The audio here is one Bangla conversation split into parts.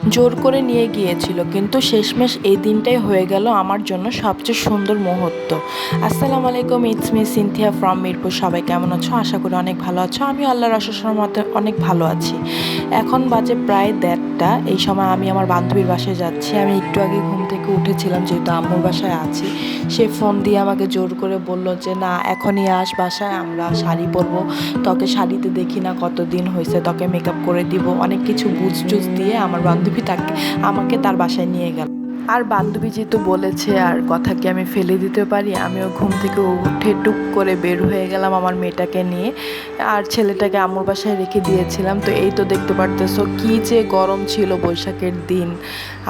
জোর করে নিয়ে গিয়েছিল, কিন্তু শেষমেশ এই দিনটাই হয়ে গেল আমার জন্য সবচেয়ে সুন্দর মুহূর্ত। আসসালামু আলাইকুম, it's me Cynthia from Mirpur. সবাই কেমন আছো? আশা করি অনেক ভালো আছো। আমি আল্লাহর অশেষ রহমতে অনেক ভালো আছি। এখন বাজে প্রায় 1:30। এই সময় আমি আমার বান্ধবীর বাসায় যাচ্ছি। আমি একটু আগে ঘুম থেকে উঠেছিলাম, যেহেতু আম্মুর বাসায় আছি। সে ফোন দিয়ে আমাকে জোর করে বলল যে না, এখনই আস বাসায়, আমরা শাড়ি পরবো, তোকে শাড়িতে দেখি না, কতদিন হয়েছে, তোকে মেকআপ করে দিব, অনেক কিছু বুঝ টুজ দিয়ে আমার বান্ধবী আমাকে তার বাসায় নিয়ে গেল। আর বান্ধবী যেহেতু বলেছে, আর কথা কি আমি ফেলে দিতে পারি? আমিও ঘুম থেকে উঠে টুক করে বের হয়ে গেলাম আমার মেয়েটাকে নিয়ে। আর ছেলেটাকে আম্মুর বাসায় রেখে দিয়েছিলাম। তো এই তো দেখতে পারতেছো কি যে গরম ছিল বৈশাখের দিন।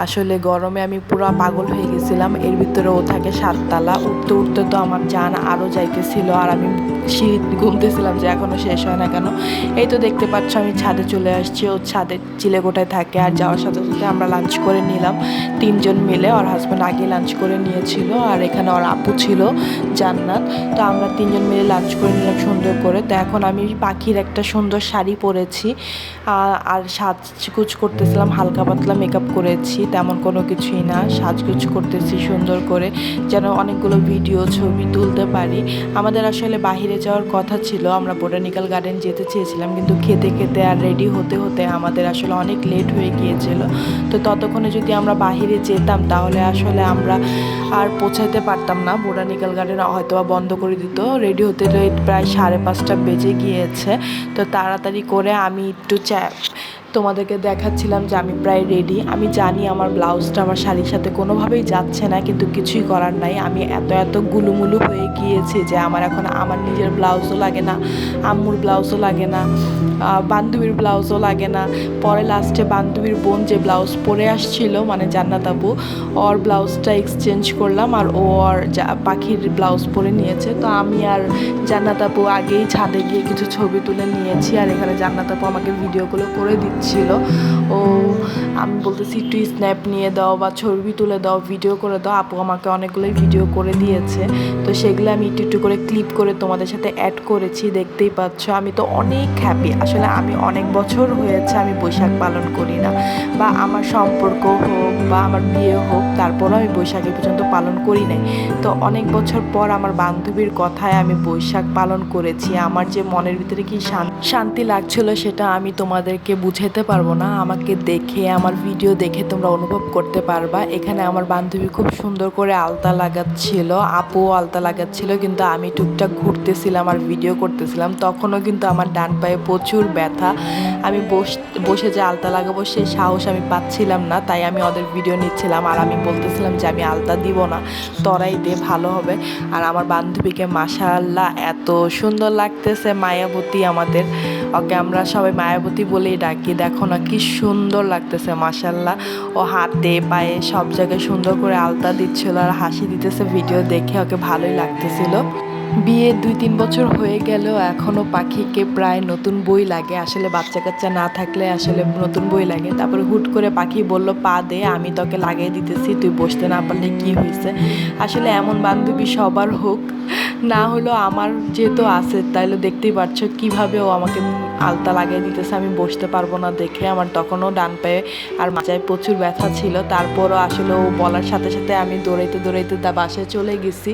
আসলে গরমে আমি পুরো পাগল হয়ে গেছিলাম। এর ভিতরে ও থাকে 7 তলা, উঠতে উঠতে তো আমার জান আরও যাইতেছিল। আর আমি সিঁড়ি গুনতেছিলাম যে এখনও শেষ হয় না কেন। এই তো দেখতে পাচ্ছ আমি ছাদে চলে আসছি। ও ছাদে চিলেকোঠায় থাকে। আর যাওয়ার সাথে সাথে আমরা লাঞ্চ করে নিলাম 3জন মিলে। ওর হাজব্যান্ড আগে লাঞ্চ করে নিয়েছিল, আর এখানে ওর আপু ছিল জান্নাত। তো আমরা 3জন মিলে লাঞ্চ করে নিলাম সুন্দর করে। তো এখন আমি পাখির একটা সুন্দর শাড়ি পরেছি, আর সাজগুজ করতেছিলাম, হালকা পাতলা মেকআপ করেছি, তেমন কোনো কিছুই না। সাজগুজ করতেছি সুন্দর করে, যেন অনেকগুলো ভিডিও ছবি তুলতে পারি। আমাদের আসলে বাহিরে যাওয়ার কথা ছিল, আমরা বোটানিক্যাল গার্ডেন যেতে চেয়েছিলাম, কিন্তু খেতে খেতে আর রেডি হতে হতে আমাদের আসলে অনেক লেট হয়ে গিয়েছিল। তো ততক্ষণে যদি আমরা বাহিরে যেতাম তাহলে আসলে আমরা আর পৌঁছাতে পারতাম না। বোটানিক্যাল গার্ডেন হয়তো বন্ধ করে দিত। রেডি হতে প্রায় 5:30 বেজে গিয়েছে। তো তাড়াতাড়ি করে আমি একটু তোমাদেরকে দেখাচ্ছিলাম যে আমি প্রায় রেডি। আমি জানি আমার ব্লাউজটা আমার শাড়ির সাথে কোনোভাবেই যাচ্ছে না, কিন্তু কিছুই করার নাই। আমি এত গুলুমুলু হয়ে গিয়েছি যে আমার এখন আমার নিজের ব্লাউজও লাগে না, আম্মুর ব্লাউজও লাগে না, বান্ধবীর ব্লাউজও লাগে না। পরে লাস্টে বান্ধবীর বোন যে ব্লাউজ পরে আসছিল, মানে জান্নাত আপু, ওর ব্লাউজটা এক্সচেঞ্জ করলাম, আর ও আর পাখির ব্লাউজ পরে নিয়েছে। তো আমি আর জান্নাত আপু আগেই ছাদে গিয়ে কিছু ছবি তুলে নিয়েছি। আর এখানে জান্নাত আপু আমাকে ভিডিওগুলো করে দিচ্ছিল। ও আমি বলতেছি একটু স্ন্যাপ নিয়ে দাও বা ছবি তুলে দাও, ভিডিও করে দাও। আপু আমাকে অনেকগুলোই ভিডিও করে দিয়েছে। তো সেগুলো আমি একটু একটু করে ক্লিপ করে তোমাদের সাথে অ্যাড করেছি, দেখতেই পাচ্ছ। আমি তো অনেক হ্যাপি। আসলে আমি অনেক বছর হয়েছে আমি বৈশাখ পালন করি না, বা আমার সম্পর্ক হোক বা আমার বিয়ে হোক, তারপরও আমি বৈশাখী পর্যন্ত পালন করি নাই। তো অনেক বছর পর আমার বান্ধবীর কথায় আমি বৈশাখ পালন করেছি। আমার যে মনের ভিতরে কি শান্তি লাগছিল সেটা আমি তোমাদেরকে বুঝাতে পারবো না। আমাকে দেখে, আমার ভিডিও দেখে তোমরা অনুভব করতে পারবা। এখানে আমার বান্ধবী খুব সুন্দর করে আলতা লাগাচ্ছিল, আপুও আলতা লাগাচ্ছিল, কিন্তু আমি টুকটাক ঘুরতেছিলাম আর ভিডিও করতেছিলাম। তখনও কিন্তু আমার ডান পায়ে প্রচুর ব্যথা। আমি বসে যে আলতা লাগাবো সেই সাহস আমি পাচ্ছিলাম না, তাই আমি ওদের ভিডিও নিচ্ছিলাম। আর আমি বলতেছিলাম যে আমি আলতা দিব না, তোরাই দে, ভালো হবে। আর আমার বান্ধবীকে মাশাআল্লাহ এত সুন্দর লাগতেছে, মায়াবতী আমাদের, ওকে আমরা সবাই মায়াবতী বলেই ডাকি। দেখো না কি সুন্দর লাগতেছে মাশাআল্লাহ। ও হাতে পায়ে সব জায়গায় সুন্দর করে আলতা দিচ্ছিল আর হাসি দিতেছে। ভিডিও দেখে ওকে ভালোই লাগতেছিল। বিয়ে 2-3 বছর হয়ে গেল, এখনও পাখিকে প্রায় নতুন বই লাগে। আসলে বাচ্চা কাচ্চা না থাকলে আসলে নতুন বই লাগে। তারপরে হুট করে পাখি বলল পা দে, আমি তোকে লাগিয়ে দিতেছি, তুই বসতে না পারলে কি হয়েছে। আসলে এমন বান্ধবী সবার হোক, না হলো আমার যেহেতু আছে, তাইলে দেখতেই পারছো কীভাবে ও আমাকে আলতা লাগিয়ে দিতেছে। আমি বসতে পারবো না দেখে আমার তখনও ডান পায়ে আর মাথায় প্রচুর ব্যথা ছিল। তারপরও আসলে ও বলার সাথে সাথে আমি দৌড়াইতে দৌড়াইতে বাসায় চলে গেছি,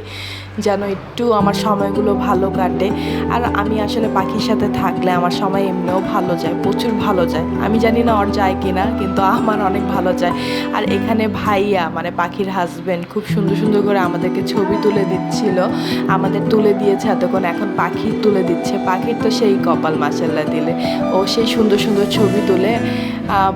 যেন একটু আমার সময়গুলো ভালো কাটে। আর আমি আসলে পাখির সাথে থাকলে আমার সময় এমনিও ভালো যায়, প্রচুর ভালো যায়। আমি জানি না ওর যায় কিনা, কিন্তু আমার অনেক ভালো যায়। আর এখানে ভাইয়া, মানে পাখির হাজবেন্ড, খুব সুন্দর সুন্দর করে আমাদেরকে ছবি তুলে দিচ্ছিল। আমাদের তুলে দিয়েছে এতক্ষণ, এখন পাখির তুলে দিচ্ছে। পাখির তো সেই কপাল মাশাআল্লাহ দিলে, ও সেই সুন্দর সুন্দর ছবি তুলে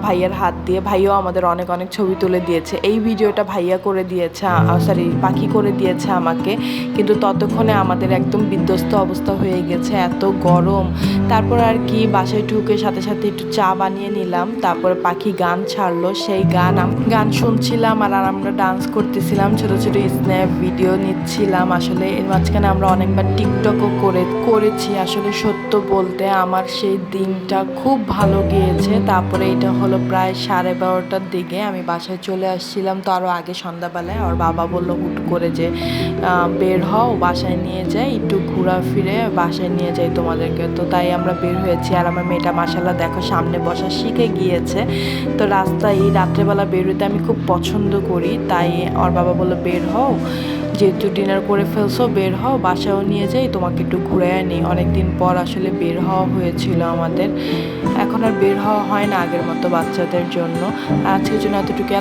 ভাইয়ার হাত দিয়ে। ভাইয়াও আমাদের অনেক অনেক ছবি তুলে দিয়েছে। এই ভিডিওটা ভাইয়া করে দিয়েছে, সরি পাখি করে দিয়েছে আমাকে। কিন্তু ততক্ষণে আমাদের একদম বিধ্বস্ত অবস্থা হয়ে গেছে, এত গরম। তারপর আর কি বাসায় ঢুকে সাথে সাথে একটু চা বানিয়ে নিলাম। তারপরে পাখি গান ছাড়লো, সেই গান শুনছিলাম আর আমরা ডান্স করতেছিলাম, ছোটো ছোটো স্ন্যাপ ভিডিও নিচ্ছিলাম। আসলে এর মাঝখানে আমরা অনেকবার টিকটকও করেছি। আসলে সত্য বলতে আমার সেই দিনটা খুব ভালো গিয়েছে। তারপরে এটা হলো প্রায় 12:30টার দিকে আমি বাসায় চলে আসছিলাম, তো আরও আগে সন্ধ্যাবেলায়। আর বাবা বললো হুট করে যে বের হও, বাসায় নিয়ে যাই, একটু ঘোরাফিরে বাসায় নিয়ে যাই তোমাদেরকে। তো তাই আমরা বের হয়েছি। আর আমার মেয়েটা মাশাআল্লাহ দেখো সামনে বসা শিখে গিয়েছে। তো রাস্তায় এই রাত্রেবেলা বের হতে আমি খুব পছন্দ করি, তাই ওর বাবা বললো বের হও, যেহেতু ডিনার করে ফেলছো বের হও, বাসায়ও নিয়ে যাই, তোমাকে একটু ঘুরে আনি। অনেকদিন পর আসলে বের হওয়া হয়েছিল আমাদের। এখন আর বের হওয়া হয় না আগের মতো বাচ্চাদের জন্য। আজকের জন্য এতটুকু।